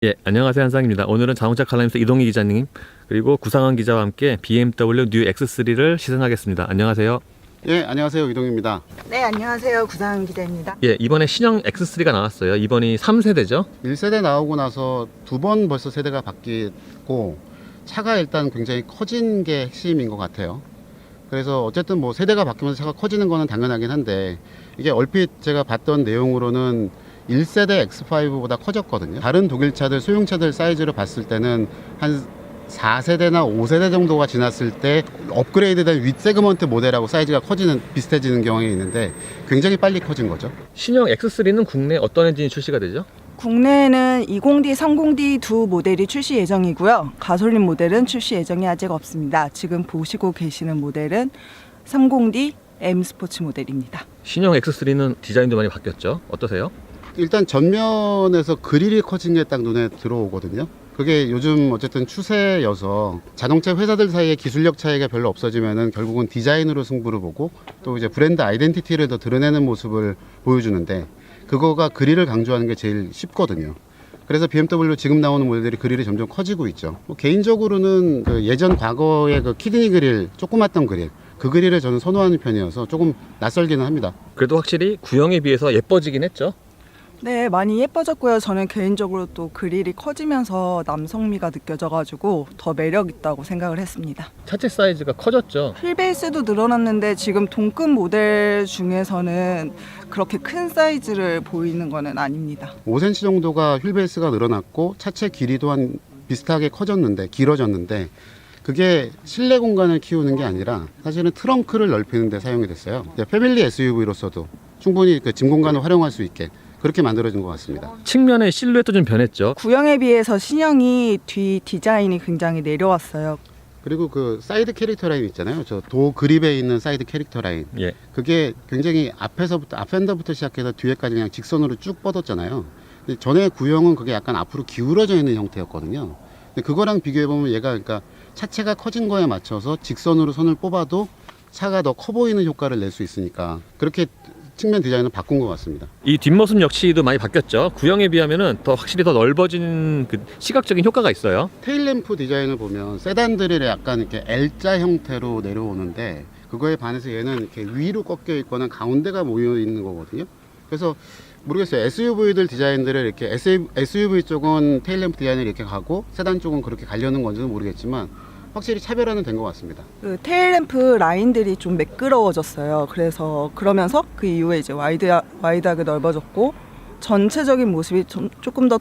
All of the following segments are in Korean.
예, 안녕하세요. 한상입니다. 오늘은 자동차 칼럼니스트 이동희 기자님 그리고 구상환 기자와 함께 BMW 뉴 X3를 시승하겠습니다. 안녕하세요. 예, 안녕하세요. 이동입니다. 네, 안녕하세요. 구상환 기자입니다. 예, 이번에 신형 X3가 나왔어요. 이번이 3세대죠? 1세대 나오고 나서 두 번 벌써 세대가 바뀌고 차가 일단 굉장히 커진 게 핵심인 것 같아요. 그래서 어쨌든 뭐 세대가 바뀌면서 차가 커지는 거는 당연하긴 한데 이게 얼핏 제가 봤던 내용으로는 1세대 X5보다 커졌거든요. 다른 독일차들, 소형차들 사이즈로 봤을 때는 한 4세대나 5세대 정도가 지났을 때 업그레이드된 윗세그먼트 모델하고 사이즈가 커지는, 비슷해지는 경향이 있는데 굉장히 빨리 커진 거죠. 신형 X3는 국내 어떤 엔진이 출시가 되죠? 국내에는 20D, 30D 두 모델이 출시 예정이고요. 가솔린 모델은 출시 예정이 아직 없습니다. 지금 보시고 계시는 모델은 30D M 스포츠 모델입니다. 신형 X3는 디자인도 많이 바뀌었죠? 어떠세요? 일단 전면에서 그릴이 커진 게 딱 눈에 들어오거든요. 그게 요즘 어쨌든 추세여서 자동차 회사들 사이에 기술력 차이가 별로 없어지면은 결국은 디자인으로 승부를 보고 또 이제 브랜드 아이덴티티를 더 드러내는 모습을 보여주는데 그거가 그릴을 강조하는 게 제일 쉽거든요. 그래서 BMW 지금 나오는 모델들이 그릴이 점점 커지고 있죠. 뭐 개인적으로는 그 예전 과거의 그 키드니 그릴, 조그맣던 그릴, 그 그릴을 저는 선호하는 편이어서 조금 낯설기는 합니다. 그래도 확실히 구형에 비해서 예뻐지긴 했죠? 네, 많이 예뻐졌고요. 저는 개인적으로 또 그릴이 커지면서 남성미가 느껴져가지고 더 매력 있다고 생각을 했습니다. 차체 사이즈가 커졌죠? 휠베이스도 늘어났는데 지금 동급 모델 중에서는 그렇게 큰 사이즈를 보이는 거는 아닙니다. 5cm 정도가 휠베이스가 늘어났고 차체 길이도 한 비슷하게 커졌는데, 길어졌는데 그게 실내 공간을 키우는 게 아니라 사실은 트렁크를 넓히는 데 사용이 됐어요. 패밀리 SUV로서도 충분히 그 짐 공간을 활용할 수 있게 그렇게 만들어진 것 같습니다. 측면의 실루엣도 좀 변했죠? 구형에 비해서 신형이 뒤 디자인이 굉장히 내려왔어요. 그리고 그 사이드 캐릭터 라인 있잖아요. 저 도 그립에 있는 사이드 캐릭터 라인. 예. 그게 굉장히 앞에서부터, 앞엔더부터 시작해서 뒤에까지 그냥 직선으로 쭉 뻗었잖아요. 근데 전에 구형은 그게 약간 앞으로 기울어져 있는 형태였거든요. 근데 그거랑 비교해보면 얘가 그러니까 차체가 커진 거에 맞춰서 직선으로 선을 뽑아도 차가 더 커 보이는 효과를 낼 수 있으니까 그렇게 측면 디자인을 바꾼 것 같습니다. 이 뒷모습 역시도 많이 바뀌었죠. 구형에 비하면은 더 확실히 더 넓어진 그 시각적인 효과가 있어요. 테일램프 디자인을 보면 세단들이 약간 이렇게 L자 형태로 내려오는데 그거에 반해서 얘는 이렇게 위로 꺾여 있거나 가운데가 모여 있는 거거든요. 그래서 모르겠어요. SUV들 디자인들을 이렇게 SUV 쪽은 테일램프 디자인을 이렇게 가고 세단 쪽은 그렇게 가려는 건지는 모르겠지만 확실히 차별화는 된 것 같습니다. 그 테일램프 라인들이 좀 매끄러워졌어요. 그래서 그러면서 그 이후에 이제 와이드하게 넓어졌고 전체적인 모습이 조금 더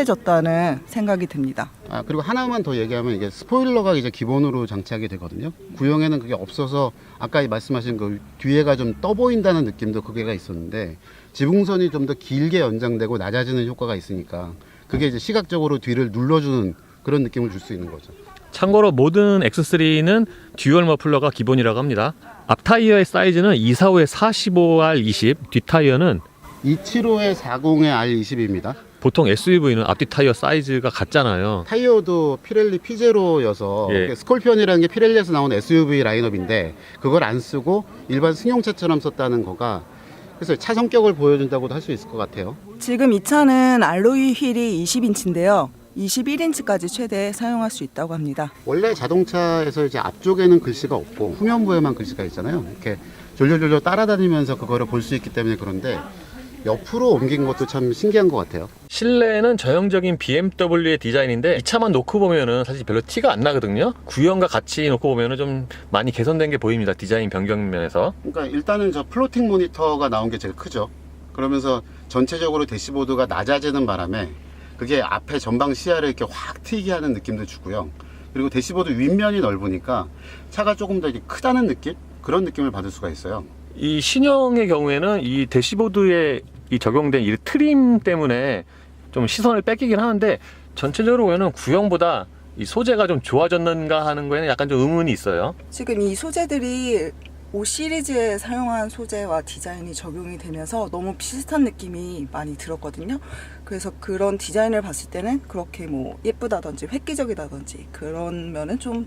또렷해졌다는 생각이 듭니다. 아, 그리고 하나만 더 얘기하면 이게 스포일러가 이제 기본으로 장착이 되거든요. 구형에는 그게 없어서 아까 말씀하신 그 뒤에가 좀 떠 보인다는 느낌도 그게가 있었는데 지붕선이 좀 더 길게 연장되고 낮아지는 효과가 있으니까 그게 이제 시각적으로 뒤를 눌러주는 그런 느낌을 줄 수 있는 거죠. 참고로 모든 X3는 듀얼 머플러가 기본이라고 합니다. 앞 타이어의 사이즈는 245에 45R20, 뒷 타이어는 275에 40에 R20입니다. 보통 SUV는 앞뒤 타이어 사이즈가 같잖아요. 타이어도 피렐리 P0여서 예. 스콜피언이라는 게 피렐리에서 나온 SUV 라인업인데 그걸 안 쓰고 일반 승용차처럼 썼다는 거가 그래서 차 성격을 보여준다고도 할 수 있을 것 같아요. 지금 이 차는 알로이 휠이 20인치인데요. 21인치까지 최대 사용할 수 있다고 합니다. 원래 자동차에서 이제 앞쪽에는 글씨가 없고 후면부에만 글씨가 있잖아요. 이렇게 졸졸졸졸 따라다니면서 그거를 볼 수 있기 때문에 그런데 옆으로 옮긴 것도 참 신기한 것 같아요. 실내는 전형적인 BMW의 디자인인데 이 차만 놓고 보면은 사실 별로 티가 안 나거든요. 구형과 같이 놓고 보면은 좀 많이 개선된 게 보입니다. 디자인 변경 면에서. 그러니까 일단은 저 플로팅 모니터가 나온 게 제일 크죠. 그러면서 전체적으로 대시보드가 낮아지는 바람에 그게 앞에 전방 시야를 이렇게 확 트이게 하는 느낌도 주고요. 그리고 대시보드 윗면이 넓으니까 차가 조금 더 크다는 느낌? 그런 느낌을 받을 수가 있어요. 이 신형의 경우에는 이 대시보드에 이 적용된 이 트림 때문에 좀 시선을 뺏기긴 하는데 전체적으로 보면은 구형보다 이 소재가 좀 좋아졌는가 하는 거에는 약간 좀 의문이 있어요. 지금 이 소재들이 5 시리즈에 사용한 소재와 디자인이 적용이 되면서 너무 비슷한 느낌이 많이 들었거든요. 그래서 그런 디자인을 봤을 때는 그렇게 뭐 예쁘다든지 획기적이다든지 그런 면은 좀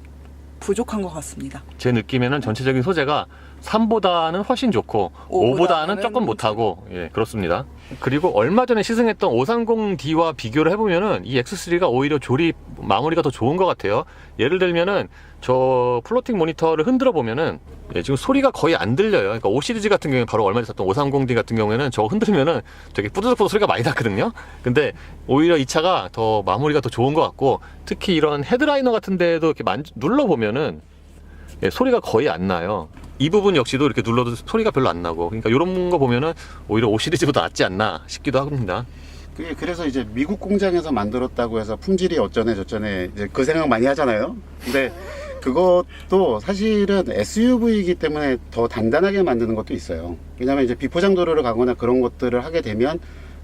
부족한 것 같습니다. 제 느낌에는 전체적인 소재가 3보다는 훨씬 좋고 5보다는 조금 못하고 예, 그렇습니다. 그리고 얼마 전에 시승했던 530D와 비교를 해보면은 이 X3가 오히려 조립 마무리가 더 좋은 것 같아요. 예를 들면은 저 플로팅 모니터를 흔들어 보면은 지금 소리가 거의 안 들려요. 그러니까 5 시리즈 같은 경우에 바로 얼마 전에 샀던 530D 같은 경우에는 저거 흔들면은 되게 뿌드득뿌드 소리가 많이 났거든요. 근데 오히려 이 차가 더 마무리가 더 좋은 것 같고, 특히 이런 헤드라이너 같은 데에도 이렇게 눌러 보면은 소리가 거의 안 나요. 이 부분 역시도 이렇게 눌러도 소리가 별로 안 나고, 그러니까 이런 거 보면은 오히려 5 시리즈보다 낫지 않나 싶기도 합니다. 그래서 이제 미국 공장에서 만들었다고 해서 품질이 어쩌네 저쩌네 이제 그 생각 많이 하잖아요. 근데 그것도 사실은 SUV이기 때문에 더 단단하게 만드는 것도 있어요. 왜냐면 이제 비포장 도로를 가거나 그런 것들을 하게 되면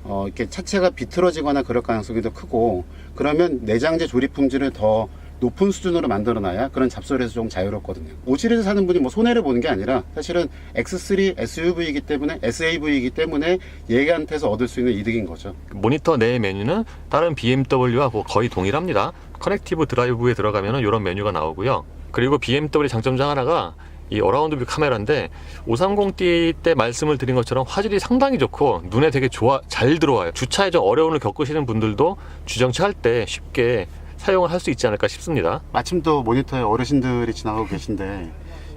이렇게 차체가 비틀어지거나 그럴 가능성이 더 크고, 그러면 내장재 조립 품질을 더 높은 수준으로 만들어놔야 그런 잡소리에서 좀 자유롭거든요. 5 시리즈 사는 분이 뭐 손해를 보는 게 아니라 사실은 X3 SUV이기 때문에 SAV이기 때문에 얘한테서 얻을 수 있는 이득인 거죠. 모니터 내 메뉴는 다른 BMW와 거의 동일합니다. 커넥티브 드라이브에 들어가면 이런 메뉴가 나오고요. 그리고 BMW 장점 중 하나가 이 어라운드 뷰 카메라인데, 530D 때 말씀을 드린 것처럼 화질이 상당히 좋고 눈에 되게 잘 들어와요. 주차에 좀 어려움을 겪으시는 분들도 주정차할 때 쉽게 사용을 할 수 있지 않을까 싶습니다. 마침 또 모니터에 어르신들이 지나가고 계신데,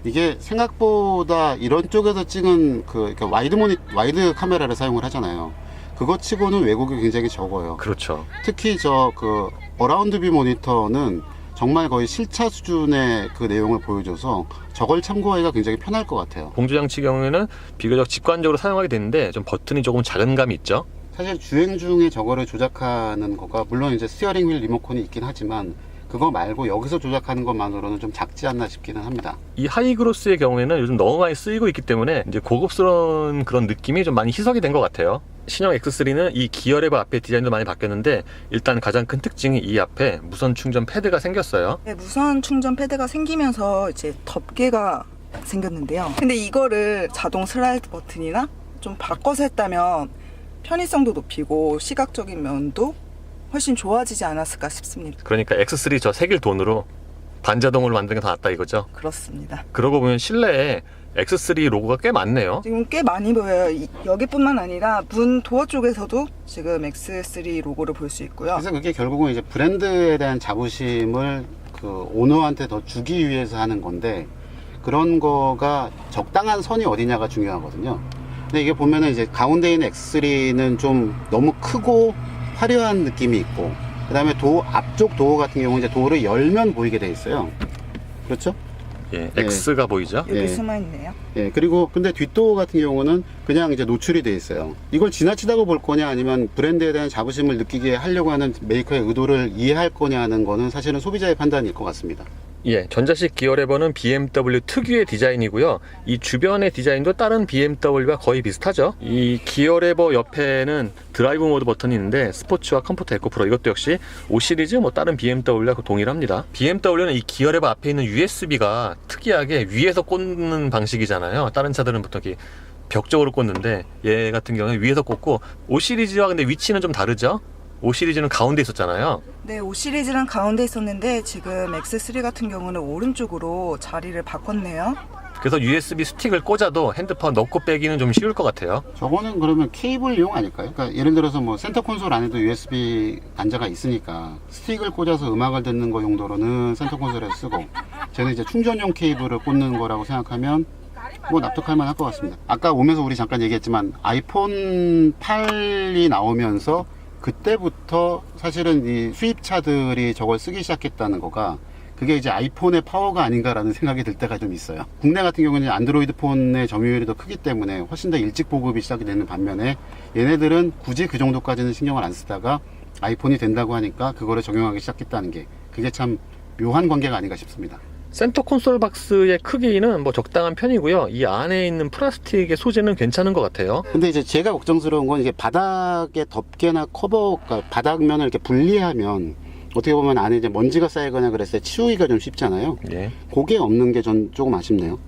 이게 생각보다 이런 쪽에서 찍은 와이드 카메라를 사용을 하잖아요. 그거 치고는 왜곡이 굉장히 적어요. 그렇죠. 특히 어라운드 뷰 모니터는 정말 거의 실차 수준의 그 내용을 보여줘서 저걸 참고하기가 굉장히 편할 것 같아요. 공조장치 경우에는 비교적 직관적으로 사용하게 되는데 좀 버튼이 조금 작은 감이 있죠. 사실 주행 중에 저거를 조작하는 거가, 물론 이제 스티어링 휠 리모컨이 있긴 하지만 그거 말고 여기서 조작하는 것만으로는 좀 작지 않나 싶기는 합니다. 이 하이그로스의 경우에는 요즘 너무 많이 쓰이고 있기 때문에 이제 고급스러운 그런 느낌이 좀 많이 희석이 된 것 같아요. 신형 X3는 이 기어 레버 앞에 디자인도 많이 바뀌었는데, 일단 가장 큰 특징이 이 앞에 무선 충전 패드가 생겼어요. 네, 무선 충전 패드가 생기면서 이제 덮개가 생겼는데요. 근데 이거를 자동 슬라이드 버튼이나 좀 바꿔서 했다면 편의성도 높이고 시각적인 면도 훨씬 좋아지지 않았을까 싶습니다. 그러니까 X3 저 새길 돈으로 반자동으로 만드는 게 더 낫다 이거죠. 그렇습니다. 그러고 보면 실내에 X3 로고가 꽤 많네요. 지금 꽤 많이 보여요. 여기뿐만 아니라 문 도어 쪽에서도 지금 X3 로고를 볼 수 있고요. 그래서 그게 결국은 이제 브랜드에 대한 자부심을 오너한테 더 주기 위해서 하는 건데, 그런 거가 적당한 선이 어디냐가 중요하거든요. 근데 이게 보면은 이제 가운데 있는 X3는 좀 너무 크고 화려한 느낌이 있고, 그 다음에 앞쪽 도어 같은 경우는 이제 도어를 열면 보이게 돼 있어요. 그렇죠? 예, X가 보이죠? 여기 예. 숨어 있네요. 예, 그리고 근데 뒷도어 같은 경우는 그냥 이제 노출이 돼 있어요. 이걸 지나치다고 볼 거냐, 아니면 브랜드에 대한 자부심을 느끼게 하려고 하는 메이커의 의도를 이해할 거냐 하는 거는 사실은 소비자의 판단일 것 같습니다. 예, 전자식 기어 레버는 BMW 특유의 디자인이고요. 이 주변의 디자인도 다른 BMW와 거의 비슷하죠. 이 기어 레버 옆에는 드라이브 모드 버튼이 있는데, 스포츠와 컴포트 에코 프로 이것도 역시 5 시리즈 다른 BMW와 동일합니다. BMW는 이 기어 레버 앞에 있는 USB가 특이하게 위에서 꽂는 방식이잖아요. 다른 차들은 보통 이렇게 벽 쪽으로 꽂는데, 얘 같은 경우는 위에서 꽂고, 5 시리즈와 근데 위치는 좀 다르죠. 5 시리즈는 가운데 있었잖아요. 네, 5 시리즈는 가운데 있었는데 지금 X3 같은 경우는 오른쪽으로 자리를 바꿨네요. 그래서 USB 스틱을 꽂아도 핸드폰 넣고 빼기는 좀 쉬울 것 같아요. 저거는 그러면 케이블 이용 아닐까요? 그러니까 예를 들어서 뭐 센터 콘솔 안에도 USB 단자가 있으니까 스틱을 꽂아서 음악을 듣는 거 용도로는 센터 콘솔에 쓰고, 저는 이제 충전용 케이블을 꽂는 거라고 생각하면 뭐 납득할 만할 것 같습니다. 아까 오면서 우리 잠깐 얘기했지만 아이폰 8이 나오면서 그때부터 사실은 이 수입차들이 저걸 쓰기 시작했다는 거가, 그게 이제 아이폰의 파워가 아닌가라는 생각이 들 때가 좀 있어요. 국내 같은 경우는 안드로이드 폰의 점유율이 더 크기 때문에 훨씬 더 일찍 보급이 시작이 되는 반면에, 얘네들은 굳이 그 정도까지는 신경을 안 쓰다가 아이폰이 된다고 하니까 그거를 적용하기 시작했다는 게, 그게 참 묘한 관계가 아닌가 싶습니다. 센터 콘솔 박스의 크기는 적당한 편이고요. 이 안에 있는 플라스틱의 소재는 괜찮은 것 같아요. 근데 이제 제가 걱정스러운 건, 이게 바닥에 덮개나 커버, 그러니까 바닥면을 이렇게 분리하면 어떻게 보면 안에 이제 먼지가 쌓이거나 그랬을 때 치우기가 좀 쉽잖아요. 예. 그게 없는 게 전 조금 아쉽네요.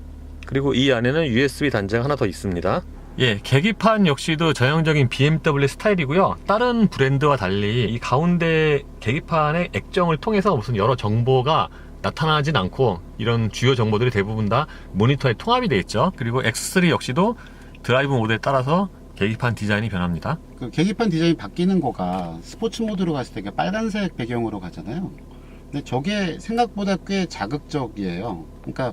그리고 이 안에는 USB 단자가 하나 더 있습니다. 예, 계기판 역시도 전형적인 BMW 스타일이고요. 다른 브랜드와 달리 이 가운데 계기판의 액정을 통해서 무슨 여러 정보가 나타나진 않고, 이런 주요 정보들이 대부분 다 모니터에 통합이 되어 있죠. 그리고 X3 역시도 드라이브 모드에 따라서 계기판 디자인이 변합니다. 그 계기판 디자인이 바뀌는 거가 스포츠 모드로 갔을 때 그냥 빨간색 배경으로 가잖아요. 근데 저게 생각보다 꽤 자극적이에요. 그러니까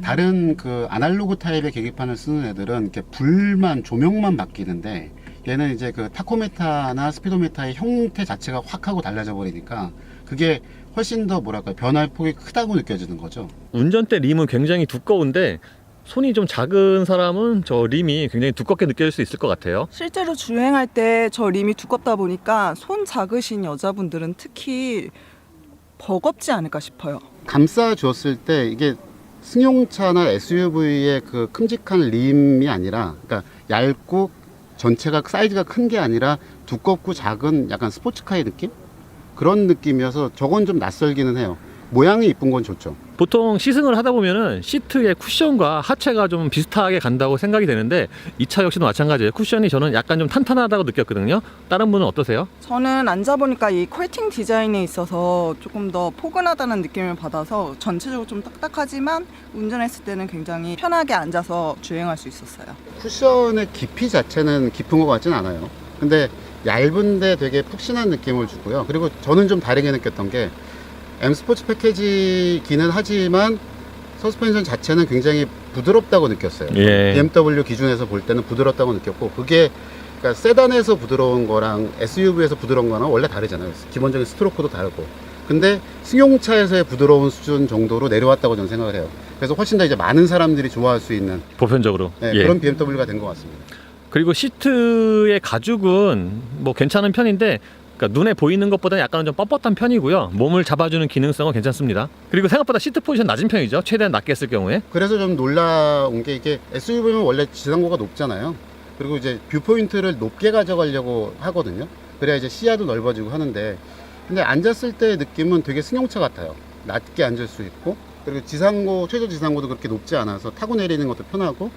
다른 그 아날로그 타입의 계기판을 쓰는 애들은 이렇게 불만 조명만 바뀌는데 얘는 이제 그 타코메타나 스피도메타의 형태 자체가 확 하고 달라져 버리니까 그게 훨씬 더 뭐랄까 변화의 폭이 크다고 느껴지는 거죠. 운전대 림은 굉장히 두꺼운데 손이 좀 작은 사람은 저 림이 굉장히 두껍게 느껴질 수 있을 것 같아요. 실제로 주행할 때 저 림이 두껍다 보니까 손 작으신 여자분들은 특히 버겁지 않을까 싶어요. 감싸 주었을 때 이게 승용차나 SUV의 그 큼직한 림이 아니라 그러니까 얇고 전체가 사이즈가 큰 게 아니라 두껍고 작은 약간 스포츠카의 느낌? 그런 느낌이어서 저건 좀 낯설기는 해요. 모양이 이쁜 건 좋죠. 보통 시승을 하다 보면은 시트의 쿠션과 하체가 좀 비슷하게 간다고 생각이 되는데 이 차 역시도 마찬가지예요. 쿠션이 저는 약간 좀 탄탄하다고 느꼈거든요. 다른 분은 어떠세요? 저는 앉아보니까 이 퀄팅 디자인에 있어서 조금 더 포근하다는 느낌을 받아서 전체적으로 좀 딱딱하지만 운전했을 때는 굉장히 편하게 앉아서 주행할 수 있었어요. 쿠션의 깊이 자체는 깊은 것 같진 않아요. 근데 얇은데 되게 푹신한 느낌을 주고요. 그리고 저는 좀 다르게 느꼈던 게 M 스포츠 패키지기는 하지만 서스펜션 자체는 굉장히 부드럽다고 느꼈어요. 예. BMW 기준에서 볼 때는 부드럽다고 느꼈고 그게 그러니까 세단에서 부드러운 거랑 SUV에서 부드러운 거랑 원래 다르잖아요. 기본적인 스트로크도 다르고. 근데 승용차에서의 부드러운 수준 정도로 내려왔다고 저는 생각을 해요. 그래서 훨씬 더 이제 많은 사람들이 좋아할 수 있는 보편적으로. 네, 예. 그런 BMW가 된 것 같습니다. 그리고 시트의 가죽은 뭐 괜찮은 편인데 그러니까 눈에 보이는 것보다 약간은 좀 뻣뻣한 편이고요. 몸을 잡아주는 기능성은 괜찮습니다. 그리고 생각보다 시트 포지션 낮은 편이죠. 최대한 낮게 했을 경우에. 그래서 좀 놀라운 게 이게 SUV는 원래 지상고가 높잖아요. 그리고 이제 뷰포인트를 높게 가져가려고 하거든요. 그래야 이제 시야도 넓어지고 하는데 근데 앉았을 때의 느낌은 되게 승용차 같아요. 낮게 앉을 수 있고 그리고 지상고 최저 지상고도 그렇게 높지 않아서 타고 내리는 것도 편하고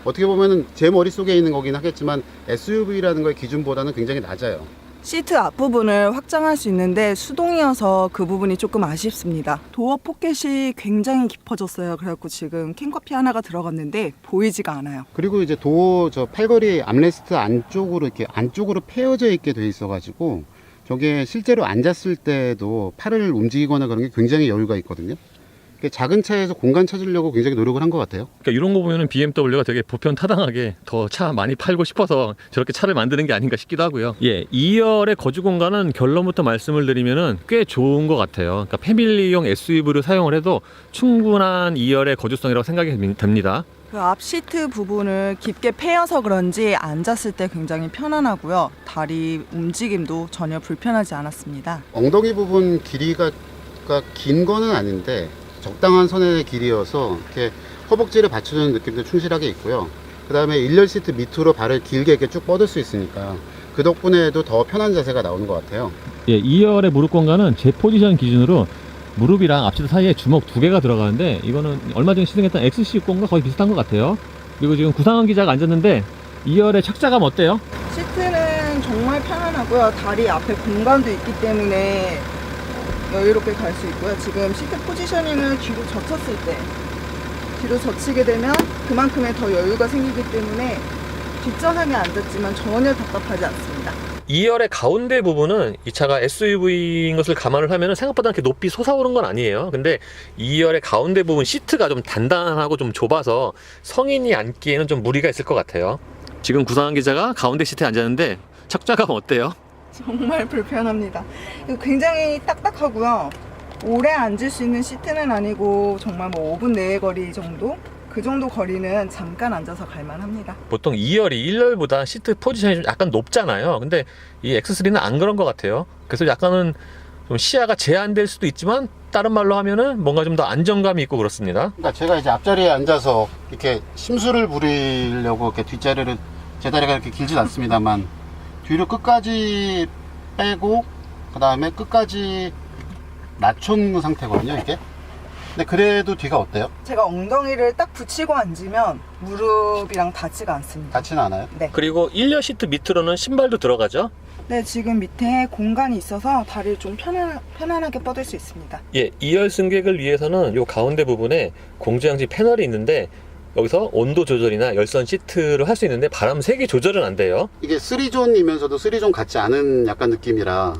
어떻게 보면은 제 머릿속에 있는 거긴 하겠지만 SUV라는 거의 기준보다는 굉장히 낮아요. 시트 앞부분을 확장할 수 있는데 수동이어서 그 부분이 조금 아쉽습니다. 도어 포켓이 굉장히 깊어졌어요. 그래갖고 지금 캔커피 하나가 들어갔는데 보이지가 않아요. 그리고 이제 도어 저 팔걸이 암레스트 안쪽으로 이렇게 안쪽으로 패여져 있게 돼 있어가지고 저게 실제로 앉았을 때도 팔을 움직이거나 그런 게 굉장히 여유가 있거든요. 작은 차에서 공간 찾으려고 굉장히 노력을 한 것 같아요. 그러니까 이런 거 보면은 BMW가 되게 보편타당하게 더 차 많이 팔고 싶어서 저렇게 차를 만드는 게 아닌가 싶기도 하고요. 예, 2열의 거주 공간은 결론부터 말씀을 드리면은 꽤 좋은 것 같아요. 그러니까 패밀리용 SUV를 사용을 해도 충분한 2열의 거주성이라고 생각이 됩니다. 그 앞 시트 부분을 깊게 패여서 그런지 앉았을 때 굉장히 편안하고요. 다리 움직임도 전혀 불편하지 않았습니다. 엉덩이 부분 길이가 긴 거는 아닌데 적당한 선의 길이어서 이렇게 허벅지를 받쳐주는 느낌도 충실하게 있고요. 그 다음에 1열 시트 밑으로 발을 길게 이렇게 쭉 뻗을 수 있으니까 그 덕분에도 더 편한 자세가 나오는 것 같아요. 예, 2열의 무릎 공간은 제 포지션 기준으로 무릎이랑 앞시트 사이에 주먹 2개가 들어가는데 이거는 얼마 전에 시승했던 XC60과 거의 비슷한 것 같아요. 그리고 지금 구상원 기자가 앉았는데 2열의 착자감 어때요? 시트는 정말 편안하고요. 다리 앞에 공간도 있기 때문에 여유롭게 갈 수 있고요. 지금 시트 포지셔닝을 뒤로 젖혔을 때 뒤로 젖히게 되면 그만큼의 더 여유가 생기기 때문에 뒷좌석에 앉았지만 전혀 답답하지 않습니다. 2열의 가운데 부분은 이 차가 SUV인 것을 감안을 하면 생각보다 이렇게 높이 솟아오른 건 아니에요. 근데 2열의 가운데 부분 시트가 좀 단단하고 좀 좁아서 성인이 앉기에는 좀 무리가 있을 것 같아요. 지금 구상한 기자가 가운데 시트에 앉았는데 착자감 어때요? 정말 불편합니다. 굉장히 딱딱하고요. 오래 앉을 수 있는 시트는 아니고 정말 뭐 5분 내의 거리 정도? 그 정도 거리는 잠깐 앉아서 갈만합니다. 보통 2열이 1열보다 시트 포지션이 좀 약간 높잖아요. 근데 이 X3는 안 그런 것 같아요. 그래서 약간은 좀 시야가 제한될 수도 있지만 다른 말로 하면은 뭔가 좀 더 안정감이 있고 그렇습니다. 그러니까 제가 이제 앞자리에 앉아서 이렇게 심술을 부리려고 이렇게 뒷자리를 제 다리가 이렇게 길진 않습니다만 뒤로 끝까지 빼고 그 다음에 끝까지 낮춘 상태거든요, 이게. 근데 그래도 뒤가 어때요? 제가 엉덩이를 딱 붙이고 앉으면 무릎이랑 닿지가 않습니다. 닿지는 않아요? 네. 그리고 1열 시트 밑으로는 신발도 들어가죠. 네, 지금 밑에 공간이 있어서 다리를 좀 편안하게 뻗을 수 있습니다. 예, 2열 승객을 위해서는 요 가운데 부분에 공조양지 패널이 있는데 여기서 온도 조절이나 열선 시트를 할 수 있는데 바람 세기 조절은 안 돼요. 이게 3존이면서도 3존 같지 않은 약간 느낌이라.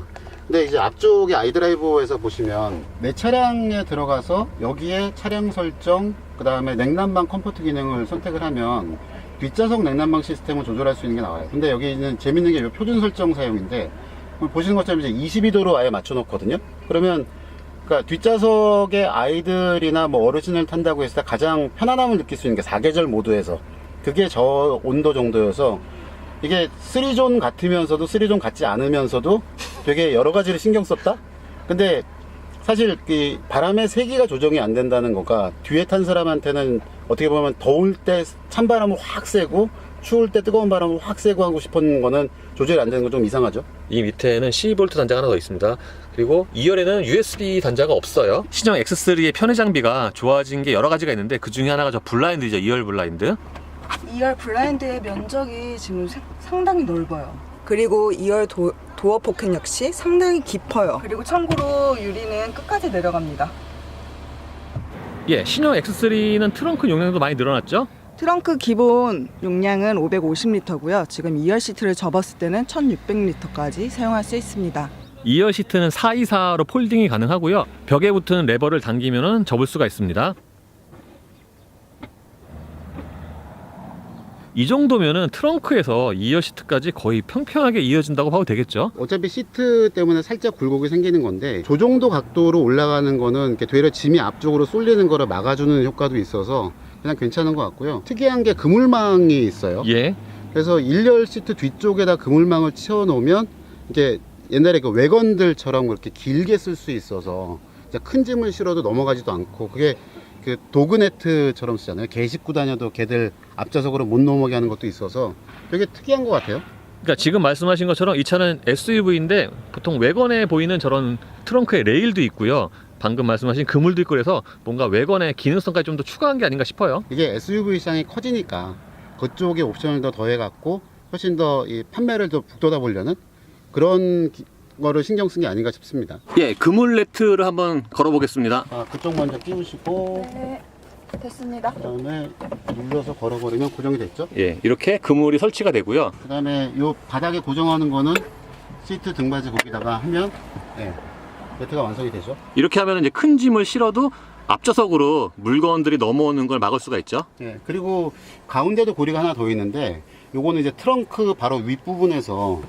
근데 이제 앞쪽에 아이드라이브에서 보시면 내 차량에 들어가서 여기에 차량 설정, 그 다음에 냉난방 컴포트 기능을 선택을 하면 뒷좌석 냉난방 시스템을 조절할 수 있는 게 나와요. 근데 여기 있는 재밌는 게 이 표준 설정 사용인데, 보시는 것처럼 이제 22도로 아예 맞춰 놓거든요. 그러면 그러니까 뒷좌석에 아이들이나 뭐 어르신을 탄다고 했을 때 가장 편안함을 느낄 수 있는 게 사계절 모드에서 그게 저 온도 정도여서 이게 3존 같으면서도 3존 같지 않으면서도 되게 여러 가지를 신경 썼다? 근데 사실 이 바람의 세기가 조정이 안 된다는 거가 뒤에 탄 사람한테는 어떻게 보면 더울 때 찬바람을 확 쐬고 추울 때 뜨거운 바람을 확 쐬고 하고 싶은 거는 조절이 안 되는 건 좀 이상하죠? 이 밑에는 12V 단자가 하나 더 있습니다. 그리고 2열에는 USB 단자가 없어요. 신형 X3의 편의 장비가 좋아진 게 여러 가지가 있는데 그 중에 하나가 저 블라인드죠. 2열 블라인드. 2열 블라인드의 면적이 지금 상당히 넓어요. 그리고 2열 도어 포켓 역시 상당히 깊어요. 그리고 참고로 유리는 끝까지 내려갑니다. 예, 신형 X3는 트렁크 용량도 많이 늘어났죠? 트렁크 기본 용량은 550리터고요. 지금 2열 시트를 접었을 때는 1600리터까지 사용할 수 있습니다. 2열 시트는 424로 폴딩이 가능하고요. 벽에 붙은 레버를 당기면 접을 수가 있습니다. 이 정도면은 트렁크에서 2열 시트까지 거의 평평하게 이어진다고 봐도 되겠죠? 어차피 시트 때문에 살짝 굴곡이 생기는 건데 저 정도 각도로 올라가는 거는 이렇게 되려 짐이 앞쪽으로 쏠리는 거를 막아주는 효과도 있어서 그냥 괜찮은 것 같고요. 특이한 게 그물망이 있어요. 예. 그래서 1열 시트 뒤쪽에다 그물망을 치워 놓으면 이게 옛날에 그 외건들처럼 그렇게 길게 쓸 수 있어서 큰 짐을 실어도 넘어가지도 않고, 그게 그 도그네트처럼 쓰잖아요. 개 싣고 다녀도 개들 앞좌석으로 못 넘어게 하는 것도 있어서 되게 특이한 것 같아요. 그러니까 지금 말씀하신 것처럼 이 차는 SUV인데 보통 외관에 보이는 저런 트렁크에 레일도 있고요. 방금 말씀하신 그물도 있고, 그래서 뭔가 외관의 기능성까지 좀 더 추가한 게 아닌가 싶어요. 이게 SUV 시장이 커지니까 그쪽에 옵션을 더 더해갖고 훨씬 더 이 판매를 더 북돋아 보려는 그런 거를 신경 쓴 게 아닌가 싶습니다. 예, 그물 네트를 한번 걸어보겠습니다. 그쪽 먼저 끼우시고 네, 됐습니다. 그 다음에 눌러서 걸어버리면 고정이 됐죠. 예, 이렇게 그물이 설치가 되고요. 그 다음에 요 바닥에 고정하는 거는 시트 등받이 거기다가 하면 매트가 완성이 되죠. 이렇게 하면 이제 큰 짐을 실어도 앞좌석으로 물건들이 넘어오는 걸 막을 수가 있죠. 그리고 가운데도 고리가 하나 더 있는데 요거는 이제 트렁크 바로 윗부분에서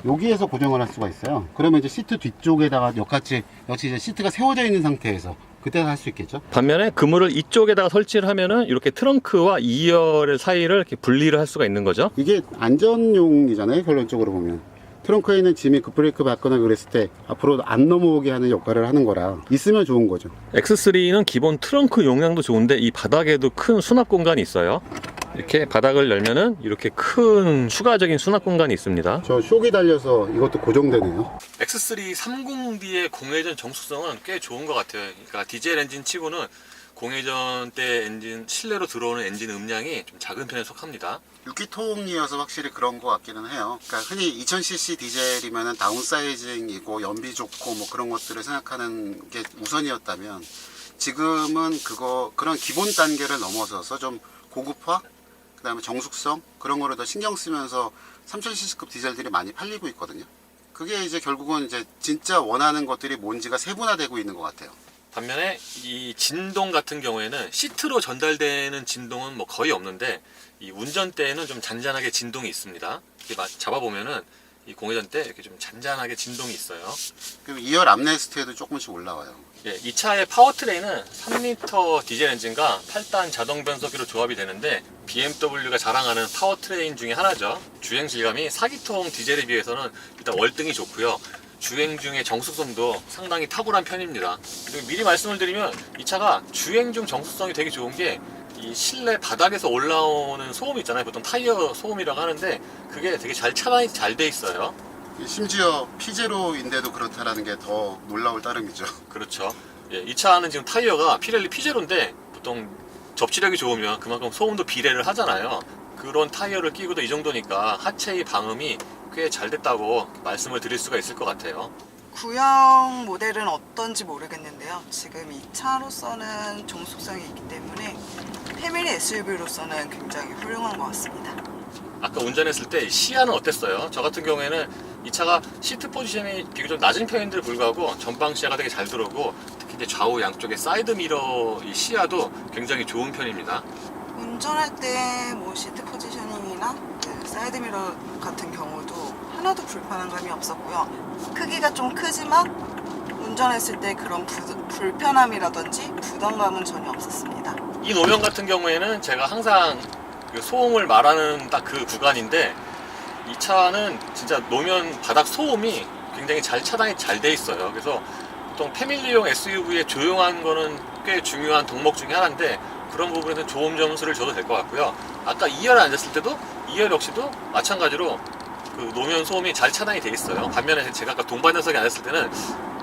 여기에서 고정을 할 수가 있어요. 그러면 이제 시트 뒤쪽에다가 역시 이제 시트가 세워져 있는 상태에서 그때 할 수 있겠죠. 반면에 그물을 이쪽에다가 설치를 하면은 이렇게 트렁크와 2열 사이를 이렇게 분리를 할 수가 있는 거죠. 이게 안전용이잖아요. 결론적으로 보면 트렁크에 있는 짐이 급브레이크 받거나 그랬을 때 앞으로 안 넘어오게 하는 역할을 하는 거라 있으면 좋은 거죠. X3는 기본 트렁크 용량도 좋은데 이 바닥에도 큰 수납 공간이 있어요. 이렇게 바닥을 열면은 이렇게 큰 추가적인 수납 공간이 있습니다. 저 쇽이 달려서 이것도 고정되네요. X3 30D의 공회전 정숙성은 꽤 좋은 것 같아요. 그러니까 디젤 엔진 치고는 공회전 때 엔진 실내로 들어오는 엔진 음량이 좀 작은 편에 속합니다. 6기통이어서 확실히 그런 것 같기는 해요. 그러니까 흔히 2000cc 디젤이면은 다운사이징이고 연비 좋고 뭐 그런 것들을 생각하는 게 우선이었다면 지금은 그런 기본 단계를 넘어서서 좀 고급화, 그 다음에 정숙성 그런 거를 더 신경 쓰면서 3000cc급 디젤들이 많이 팔리고 있거든요. 그게 이제 결국은 이제 진짜 원하는 것들이 뭔지가 세분화되고 있는 것 같아요. 반면에 이 진동 같은 경우에는 시트로 전달되는 진동은 뭐 거의 없는데 이 운전대에는 좀 잔잔하게 진동이 있습니다. 이렇게 잡아보면은 이 공회전 때 이렇게 좀 잔잔하게 진동이 있어요. 그리고 2열 암레스트에도 조금씩 올라와요. 예, 이 차의 파워트레인은 3리터 디젤 엔진과 8단 자동 변속기로 조합이 되는데 BMW가 자랑하는 파워트레인 중에 하나죠. 주행 질감이 4기통 디젤에 비해서는 일단 월등히 좋고요. 주행 중의 정숙성도 상당히 탁월한 편입니다. 그리고 미리 말씀을 드리면 이 차가 주행 중 정숙성이 되게 좋은 게 이 실내 바닥에서 올라오는 소음 있잖아요. 보통 타이어 소음이라고 하는데 그게 되게 차단이 잘 돼 있어요. 심지어 피제로인데도 그렇다라는 게 더 놀라울 따름이죠. 그렇죠. 예, 이 차는 지금 타이어가 피렐리 피제로인데 보통 접지력이 좋으면 그만큼 소음도 비례를 하잖아요. 그런 타이어를 끼고도 이 정도니까 하체의 방음이 꽤 잘 됐다고 말씀을 드릴 수가 있을 것 같아요. 구형 모델은 어떤지 모르겠는데요. 지금 이 차로서는 정숙성이 있기 때문에 패밀리 SUV로서는 굉장히 훌륭한 것 같습니다. 아까 운전했을 때 시야는 어땠어요? 저 같은 경우에는 이 차가 시트 포지션이 비교적 낮은 편인데도 불구하고 전방 시야가 되게 잘 들어오고 특히 이제 좌우 양쪽의 사이드 미러 이 시야도 굉장히 좋은 편입니다. 운전할 때 뭐 시트 포지셔닝이나 그 사이드 미러 같은 경우도 하나도 불편한 감이 없었고요. 크기가 좀 크지만 운전했을 때 그런 불편함이라든지 부담감은 전혀 없었습니다. 이 노면 같은 경우에는 제가 항상 그 소음을 말하는 딱 그 구간인데 이 차는 진짜 노면 바닥 소음이 굉장히 잘 차단이 잘 돼 있어요. 그래서 보통 패밀리용 SUV의 조용한 거는 꽤 중요한 덕목 중에 하나인데 그런 부분에서 좋은 점수를 줘도 될 것 같고요. 아까 2열에 앉았을 때도 2열 역시도 마찬가지로 그 노면 소음이 잘 차단이 돼 있어요. 반면에 제가 아까 동반 좌석에 앉았을 때는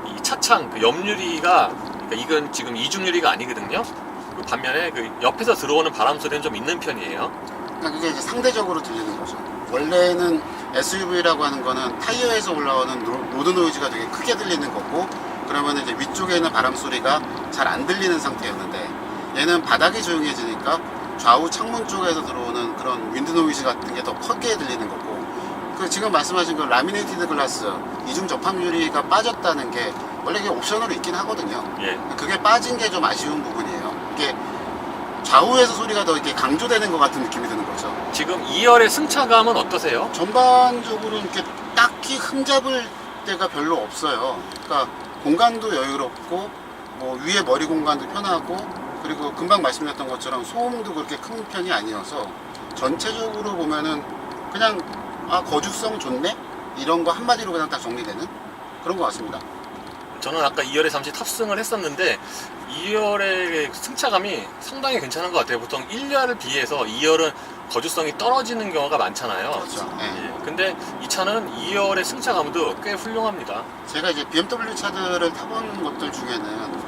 이 차창 그 옆유리가 그러니까 이건 지금 이중유리가 아니거든요. 그 반면에 그 옆에서 들어오는 바람 소리는 좀 있는 편이에요. 그러니까 그게 이제 상대적으로 들리는 거죠. 원래는 SUV라고 하는 거는 타이어에서 올라오는 로드 노이즈가 되게 크게 들리는 거고, 그러면 이제 위쪽에 있는 바람 소리가 잘 안 들리는 상태였는데, 얘는 바닥이 조용해지니까 좌우 창문 쪽에서 들어오는 그런 윈드 노이즈 같은 게 더 크게 들리는 거고, 그 지금 말씀하신 그 라미네이티드 글라스 이중 접합 유리가 빠졌다는 게 원래 이게 옵션으로 있긴 하거든요. 예. 그게 빠진 게 좀 아쉬운 부분이에요. 이게 좌우에서 소리가 더 이렇게 강조되는 것 같은 느낌이 드는 거죠. 지금 2열의 승차감은 어떠세요? 전반적으로 이렇게 딱히 흠잡을 데가 별로 없어요. 그러니까 공간도 여유롭고 뭐 위에 머리 공간도 편하고, 그리고 금방 말씀드렸던 것처럼 소음도 그렇게 큰 편이 아니어서 전체적으로 보면은 그냥 거주성 좋네? 이런 거 한마디로 그냥 딱 정리되는 그런 것 같습니다. 저는 아까 2열에 잠시 탑승을 했었는데 2열의 승차감이 상당히 괜찮은 것 같아요. 보통 1열을 비해서 2열은 거주성이 떨어지는 경우가 많잖아요. 그렇죠. 네. 예. 근데 이 차는 2열의 승차감도 꽤 훌륭합니다. 제가 이제 BMW 차들을 타본 것들 중에는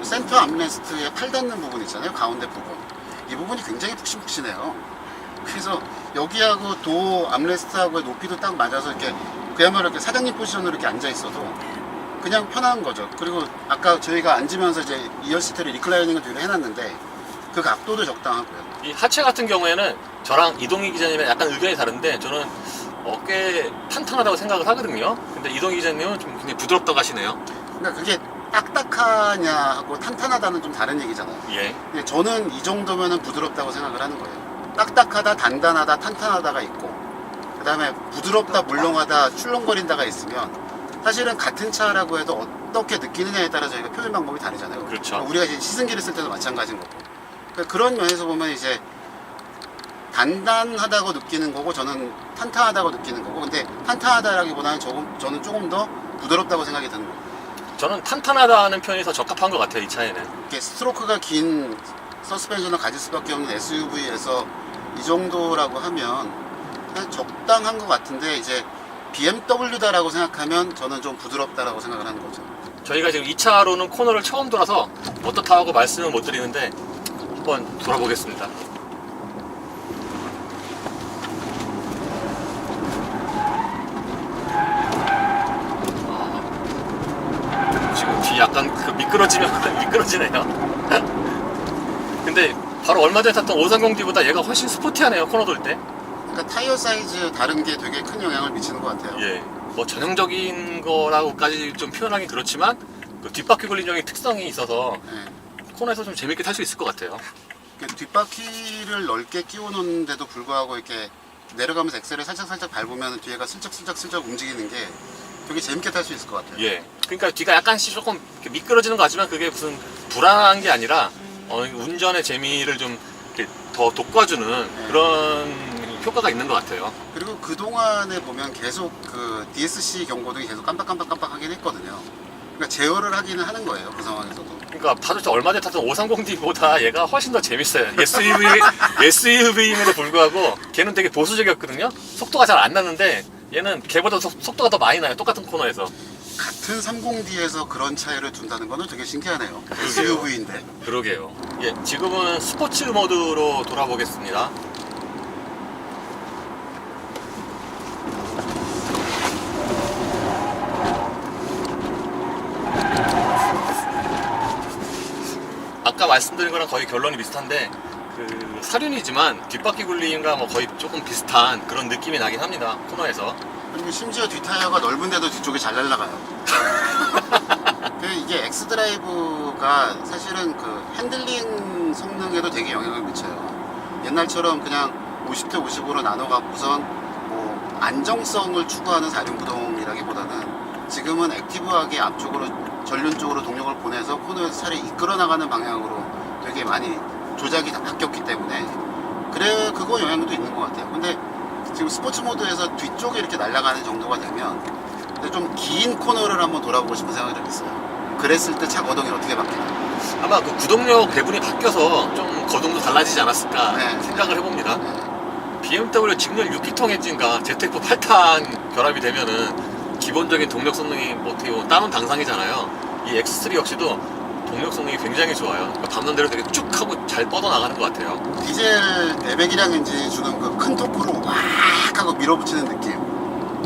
센터 암레스트에 팔 닿는 부분 있잖아요. 가운데 부분. 이 부분이 굉장히 푹신푹신해요. 그래서 여기하고 도 암레스트하고의 높이도 딱 맞아서 이렇게 그야말로 이렇게 사장님 포지션으로 이렇게 앉아 있어도 그냥 편한 거죠. 그리고 아까 저희가 앉으면서 이제 2열 시트를 리클라이닝을 뒤로 해놨는데 그 각도도 적당하고요. 이 하체 같은 경우에는 저랑 이동희 기자님의 약간 의견이 다른데 저는 꽤 탄탄하다고 생각을 하거든요. 근데 이동희 기자님은 좀 굉장히 부드럽다고 하시네요. 그러니까 그게 딱딱하냐 하고 탄탄하다는 좀 다른 얘기잖아요. 예. 근데 저는 이 정도면은 부드럽다고 생각을 하는 거예요. 딱딱하다, 단단하다, 탄탄하다가 있고, 그 다음에 부드럽다, 물렁하다, 출렁거린다가 있으면 사실은 같은 차라고 해도 어떻게 느끼느냐에 따라 저희가 표현 방법이 다르잖아요. 그렇죠. 우리가 이제 시승기를 쓸 때도 마찬가지인 거고. 그러니까 그런 면에서 보면 이제 단단하다고 느끼는 거고, 저는 탄탄하다고 느끼는 거고, 근데 탄탄하다라기보다는 저는 조금 더 부드럽다고 생각이 드는 거예요. 저는 탄탄하다는 편이 더 적합한 것 같아요. 이 차에는. 이렇게 스트로크가 긴 서스펜션을 가질 수밖에 없는 SUV에서 이 정도라고 하면 그냥 적당한 것 같은데, 이제 BMW다라고 생각하면 저는 좀 부드럽다라고 생각을 하는 거죠. 저희가 지금 2차로는 코너를 처음 돌아서 어떻다고 말씀을 못 드리는데 한번 돌아보겠습니다. 지금 뒤 약간 그 미끄러지네요. 근데 바로 얼마 전에 탔던 530D보다 얘가 훨씬 스포티하네요. 코너 돌 때. 그러니까 타이어 사이즈 다른 게 되게 큰 영향을 미치는 것 같아요. 예. 뭐 전형적인 거라고까지 좀 표현하기 그렇지만 그 뒷바퀴 걸림형의 특성이 있어서 네. 코너에서 좀 재밌게 탈 수 있을 것 같아요. 뒷바퀴를 넓게 끼워 놓는데도 불구하고 이렇게 내려가면서 엑셀을 살짝 밟으면 뒤에가 슬쩍 움직이는 게 되게 재밌게 탈 수 있을 것 같아요. 예. 그러니까 뒤가 약간씩 조금 이렇게 미끄러지는 것 같지만 그게 무슨 불안한 게 아니라 운전의 재미를 좀 이렇게 더 돋궈주는 그런 효과가 있는 것 같아요. 그리고 그동안에 보면 계속 그 DSC 경고등이 계속 깜빡하긴 했거든요. 그러니까 제어를 하기는 하는 거예요. 그 상황에서도. 그러니까 봐도 저 얼마 전에 탔던 530D보다 얘가 훨씬 더 재밌어요. SUV임에도 불구하고 걔는 되게 보수적이었거든요. 속도가 잘 안 나는데 얘는 걔보다 속도가 더 많이 나요. 똑같은 코너에서. 같은 30D에서 그런 차이를 둔다는 거는 되게 신기하네요. 그러게요. SUV인데. 그러게요. 예, 지금은 스포츠 모드로 돌아보겠습니다. 아까 말씀드린 거랑 거의 결론이 비슷한데 그 사륜이지만 뒷바퀴 굴림과 뭐 거의 조금 비슷한 그런 느낌이 나긴 합니다. 코너에서. 그리고 심지어 뒷타이어가 넓은데도 뒤쪽이 잘 날아가요. 이게 엑스드라이브가 사실은 그 핸들링 성능에도 되게 영향을 미쳐요. 옛날처럼 그냥 50대 50으로 나눠갖고선 뭐 안정성을 추구하는 4륜구동이라기보다는 지금은 액티브하게 앞쪽으로 전륜 쪽으로 동력을 보내서 코너에서 차를 이끌어 나가는 방향으로 되게 많이 조작이 다 바뀌었기 때문에 그래 그거 영향도 있는 것 같아요. 근데 지금 스포츠 모드에서 뒤쪽에 이렇게 날아가는 정도가 되면 좀 긴 코너를 한번 돌아보고 싶은 생각이 좀 있어요. 그랬을 때 차 거동이 어떻게 바뀌나. 아마 그 구동력 배분이 바뀌어서 좀 거동도 달라지지 않았을까 네. 생각을 해봅니다. BMW 직렬 6기통 엔진과 ZF 8탄 결합이 되면은 기본적인 동력 성능이 뭐 어떻게 보면 다운 당상이잖아요. 이 X3 역시도 동력 성능이 굉장히 좋아요. 그러니까 밟는 대로 되게 쭉 하고 잘 뻗어나가는 것 같아요. 디젤 내배기량 엔진이 주는 그 큰 토크로 왁 하고 밀어붙이는 느낌.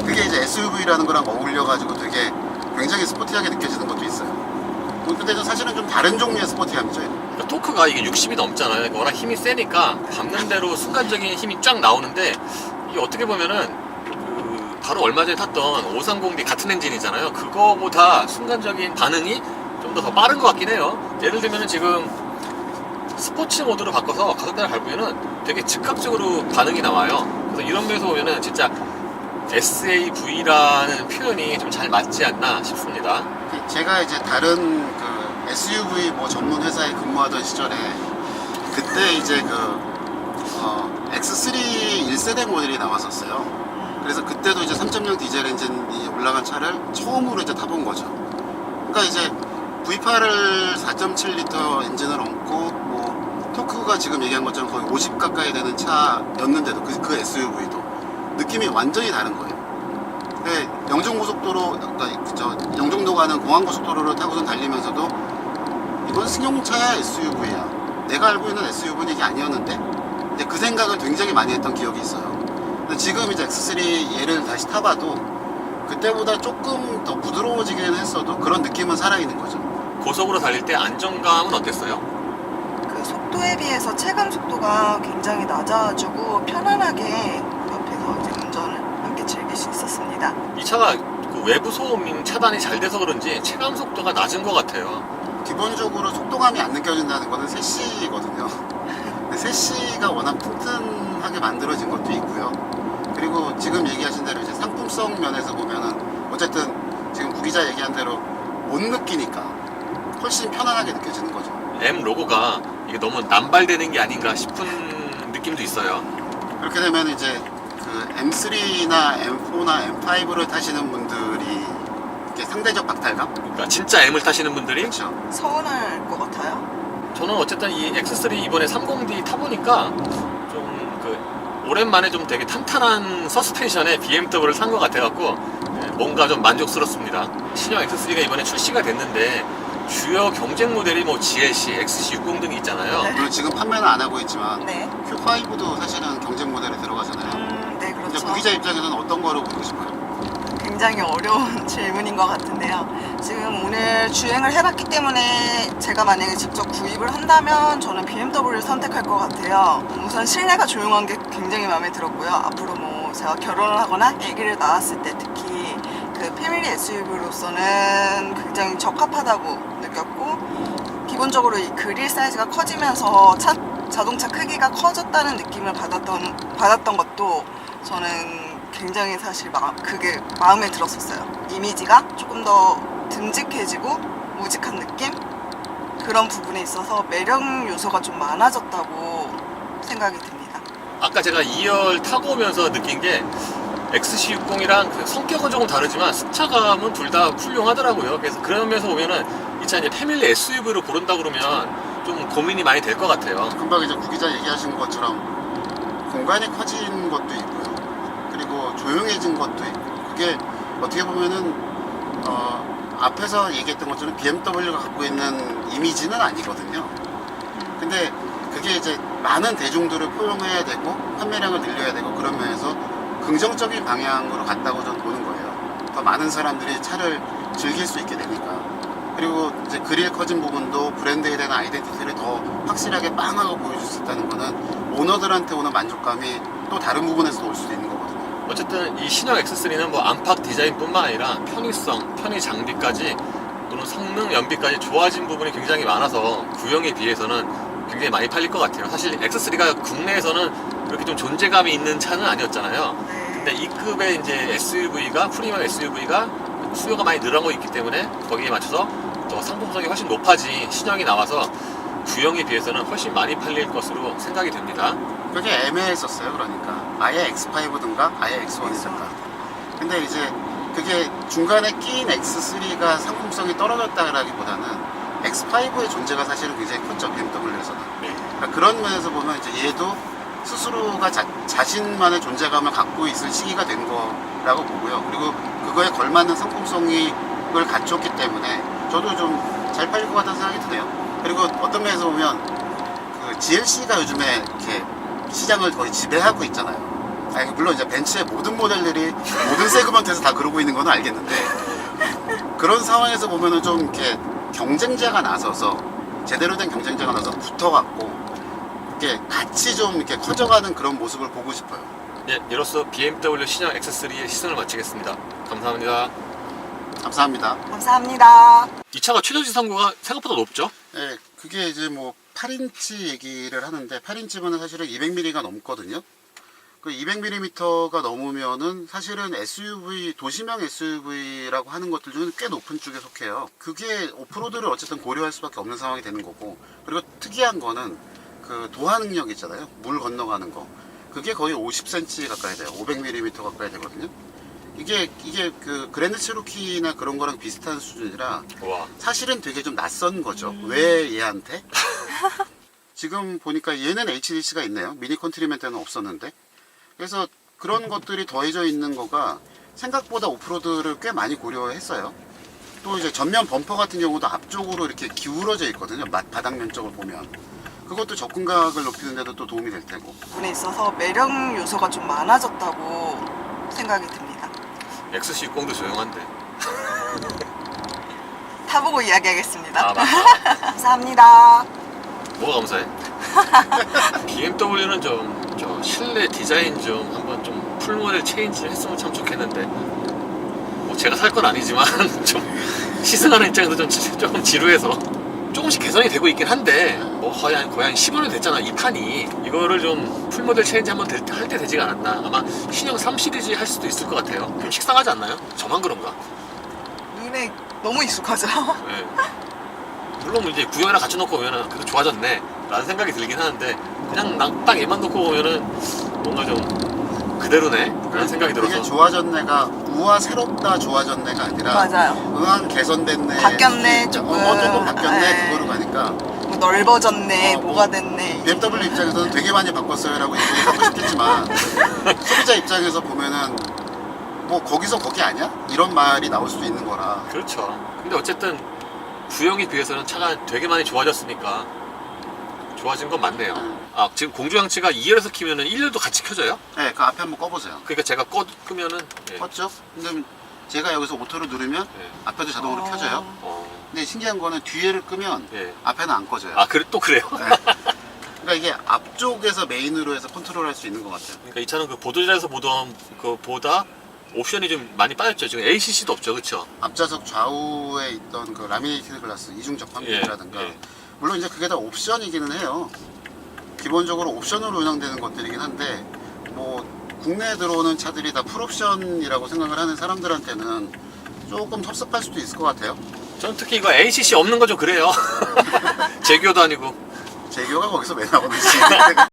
그게 이제 SUV라는 거랑 어울려가지고 되게 굉장히 스포티하게 느껴지는 것도 있어요. 근데 사실은 좀 다른 종류의 스포티함이죠. 그러니까 토크가 이게 60이 넘잖아요. 그러니까 워낙 힘이 세니까 밟는 대로 순간적인 힘이 쫙 나오는데 이게 어떻게 보면은 그 바로 얼마 전에 탔던 530D 같은 엔진이잖아요. 그거보다 순간적인 반응이 좀 더 빠른 것 같긴 해요. 예를 들면은 지금 스포츠 모드로 바꿔서 가속대를 밟으면은 되게 즉각적으로 반응이 나와요. 그래서 이런 면에서 보면은 진짜 SAV라는 표현이 좀 잘 맞지 않나 싶습니다. 제가 이제 다른 그 SUV 뭐 전문 회사에 근무하던 시절에 그때 이제 X3 1세대 모델이 나왔었어요. 그래서 그때도 이제 3.0 디젤 엔진이 올라간 차를 처음으로 이제 타본 거죠. 그러니까 이제 V8을 4.7L 엔진을 얹고 뭐 토크가 지금 얘기한 것처럼 거의 50 가까이 되는 차였는데도 그 SUV도 느낌이 완전히 다른 거예요. 근데 영종고속도로, 그러니까 영종도 가는 공항고속도로를 타고선 달리면서도 이건 승용차야 SUV야. 내가 알고 있는 SUV는 이게 아니었는데 이제 그 생각을 굉장히 많이 했던 기억이 있어요. 근데 지금 이제 X3 얘를 다시 타봐도 그때보다 조금 더 부드러워지긴 했어도 그런 느낌은 살아있는 거죠. 고속으로 달릴 때 안정감은 어땠어요? 그 속도에 비해서 체감 속도가 굉장히 낮아가지고 편안하게 옆에서 이제 운전을 함께 즐길 수 있었습니다. 이 차가 그 외부 소음 차단이 잘 돼서 그런지 체감 속도가 낮은 것 같아요. 기본적으로 속도감이 안 느껴진다는 거는 세시거든요. 세시가 워낙 튼튼하게 만들어진 것도 있고요. 그리고 지금 얘기하신 대로 이제 상품성 면에서 보면은 어쨌든 지금 구기자 얘기한 대로 못 느끼니까 훨씬 편안하게 느껴지는 거죠. M 로고가 이게 너무 남발되는 게 아닌가 싶은 느낌도 있어요. 그렇게 되면 이제 그 M3나 M4나 M5를 타시는 분들이 이렇게 상대적 박탈감? 그러니까 진짜 M을 타시는 분들이 그렇죠. 서운할 것 같아요. 저는 어쨌든 이 X3 이번에 30D 타보니까 좀 그 오랜만에 좀 되게 탄탄한 서스펜션에 BMW를 산 것 같아갖고 뭔가 좀 만족스럽습니다. 신형 X3가 이번에 출시가 됐는데 주요 경쟁 모델이 뭐 GLC, XC60 등이 있잖아요. 네. 그리고 지금 판매는 안 하고 있지만 네. Q5도 사실은 경쟁 모델에 들어가잖아요. 네, 이제 그렇죠. 구기자 입장에서는 어떤 거를 고르고 싶어요? 굉장히 어려운 질문인 것 같은데요. 지금 오늘 주행을 해봤기 때문에 제가 만약에 직접 구입을 한다면 저는 BMW를 선택할 것 같아요. 우선 실내가 조용한 게 굉장히 마음에 들었고요. 앞으로 뭐 제가 결혼을 하거나 아기를 낳았을 때 특히 그 패밀리 SUV로서는 굉장히 적합하다고 느꼈고, 기본적으로 이 그릴 사이즈가 커지면서 자동차 크기가 커졌다는 느낌을 받았던 것도 저는 굉장히 사실 그게 마음에 들었었어요. 이미지가 조금 더 듬직해지고 우직한 느낌? 그런 부분에 있어서 매력 요소가 좀 많아졌다고 생각이 듭니다. 아까 제가 2열 타고 오면서 느낀 게 XC60이랑 그 성격은 조금 다르지만 승차감은 둘 다 훌륭하더라고요. 그래서 그런 면에서 보면은 이 차 이제 패밀리 SUV로 고른다 그러면 좀 고민이 많이 될 것 같아요. 금방 이제 구기자 얘기하신 것처럼 공간이 커진 것도 있고요. 그리고 조용해진 것도 있고, 그게 어떻게 보면은 앞에서 얘기했던 것처럼 BMW가 갖고 있는 이미지는 아니거든요. 근데 그게 이제 많은 대중들을 포용해야 되고 판매량을 늘려야 되고 그런 면에서 긍정적인 방향으로 갔다고 저는 보는 거예요. 더 많은 사람들이 차를 즐길 수 있게 되니까. 그리고 이제 그릴 커진 부분도 브랜드에 대한 아이덴티티를 더 확실하게 빵하고 보여줄 수 있다는 거는 오너들한테 오는 만족감이 또 다른 부분에서 올 수도 있는 거거든요. 어쨌든 이 신형 X3는 뭐 안팎 디자인뿐만 아니라 편의성, 편의 장비까지 또는 성능, 연비까지 좋아진 부분이 굉장히 많아서 구형에 비해서는 굉장히 많이 팔릴 것 같아요. 사실 X3가 국내에서는 그렇게 좀 존재감이 있는 차는 아니었잖아요. 근데 이 급의 이제 SUV가 프리미엄 SUV가 수요가 많이 늘어나고 있기 때문에 거기에 맞춰서 더 상품성이 훨씬 높아진 신형이 나와서 구형에 비해서는 훨씬 많이 팔릴 것으로 생각이 됩니다. 그게 애매했었어요. 그러니까 아예 X5든가 아예 X1이든가. 근데 이제 그게 중간에 끼인 X3가 상품성이 떨어졌다라기보다는 X5의 존재가 사실은 굉장히 컸죠. BMW에서는. 그러니까 그런 면에서 보면 이제 얘도 스스로가 자신만의 존재감을 갖고 있을 시기가 된 거라고 보고요. 그리고 그거에 걸맞는 상품성을 갖췄기 때문에 저도 좀 잘 팔릴 것 같다는 생각이 드네요. 그리고 어떤 면에서 보면 그 GLC가 요즘에 이렇게 시장을 거의 지배하고 있잖아요. 아니, 물론 이제 벤츠의 모든 모델들이 모든 세그먼트에서 다 그러고 있는 건 알겠는데 그런 상황에서 보면은 좀 이렇게 경쟁자가 나서서 제대로 된 경쟁자가 나서 붙어갖고 이렇게 같이 좀 이렇게 커져가는 그런 모습을 보고 싶어요. 예, 이로써 BMW 신형 X3의 시승을 마치겠습니다. 감사합니다. 감사합니다. 감사합니다. 이 차가 최저 지상고가 생각보다 높죠? 네, 그게 이제 뭐 8인치 얘기를 하는데 8인치면 사실은 200mm가 넘거든요. 그 200mm가 넘으면은 사실은 SUV, 도시명 SUV라고 하는 것들 중에 꽤 높은 쪽에 속해요. 그게 오프로드를 어쨌든 고려할 수밖에 없는 상황이 되는 거고, 그리고 특이한 거는 그 도하 능력 있잖아요. 물 건너가는 거. 그게 거의 50cm 가까이 돼요. 500mm 가까이 되거든요. 이게 그 그랜드 체로키나 그런 거랑 비슷한 수준이라 와. 사실은 되게 좀 낯선 거죠. 왜 얘한테? 지금 보니까 얘는 HDC가 있네요. 미니 컨트리맨 때는 없었는데. 그래서 그런 것들이 더해져 있는 거가 생각보다 오프로드를 꽤 많이 고려했어요. 또 이제 전면 범퍼 같은 경우도 앞쪽으로 이렇게 기울어져 있거든요. 바닥 면적을 보면. 그것도 접근각을 높이는 데도 또 도움이 될 테고. 부분에 있어서 매력 요소가 좀 많아졌다고 생각이 듭니다. X60도 조용한데. 타보고 이야기하겠습니다. 아, 맞다. 감사합니다. 뭐가 감사해? BMW는 좀 저 실내 디자인 좀 한번 좀 풀모델 체인지 했으면 참 좋겠는데 뭐 제가 살 건 아니지만 좀 시승하는 입장에서 조금 지루해서 조금씩 개선이 되고 있긴 한데 뭐 거의 한 15년 됐잖아 이 판이. 이거를 좀 풀모델 체인지 한번 할 때 되지가 않았나. 아마 신형 3 시리즈 할 수도 있을 것 같아요. 좀 식상하지 않나요? 저만 그런가? 눈에 너무 익숙하죠? 네. 물론 이제 구형이랑 같이 놓고 보면은 그래도 좋아졌네 라는 생각이 들긴 하는데 그냥 딱 얘만 놓고 보면은 뭔가 좀 그대로네 라는 생각이 그게 들어서. 좋아졌네가 우와 새롭다 좋아졌네가 아니라 맞아요. 응한 개선됐네, 바뀌었네, 조금. 조금 바뀌었네. 네. 그거로 가니까 뭐 넓어졌네, 뭐 뭐가 됐네. BMW 입장에서는 되게 많이 바꿨어요 라고 얘기하고 싶겠지만 소비자 입장에서 보면은 뭐 거기서 거기 아니야? 이런 말이 나올 수도 있는 거라. 그렇죠. 근데 어쨌든 구형에 비해서는 차가 되게 많이 좋아졌으니까 좋아진 건 맞네요. 아, 지금 공조장치가 2열에서 키면은 1열도 같이 켜져요? 네, 그 앞에 한번 꺼보세요. 그러니까 제가 끄면은 예. 껐죠? 근데 제가 여기서 오토를 누르면 예. 앞에도 자동으로 켜져요. 어, 근데 신기한 거는 뒤에를 끄면 예. 앞에는 안 꺼져요. 아, 또 그래요? 그러니까 이게 앞쪽에서 메인으로 해서 컨트롤할 수 있는 것 같아요. 그러니까 이 차는 그 보도자에서 보던 그보다 옵션이 좀 많이 빠졌죠. 지금 ACC도 없죠, 그렇죠? 앞좌석 좌우에 있던 그 라미네이티드 글라스 이중 접합이라든가 예. 물론 이제 그게 다 옵션이기는 해요. 기본적으로 옵션으로 운영되는 것들이긴 한데 뭐 국내에 들어오는 차들이 다 풀옵션이라고 생각을 하는 사람들한테는 조금 섭섭할 수도 있을 것 같아요. 저는 특히 이거 ACC 없는 거 좀 그래요. 제규어도 아니고. 제기어가 거기서 왜 나오는지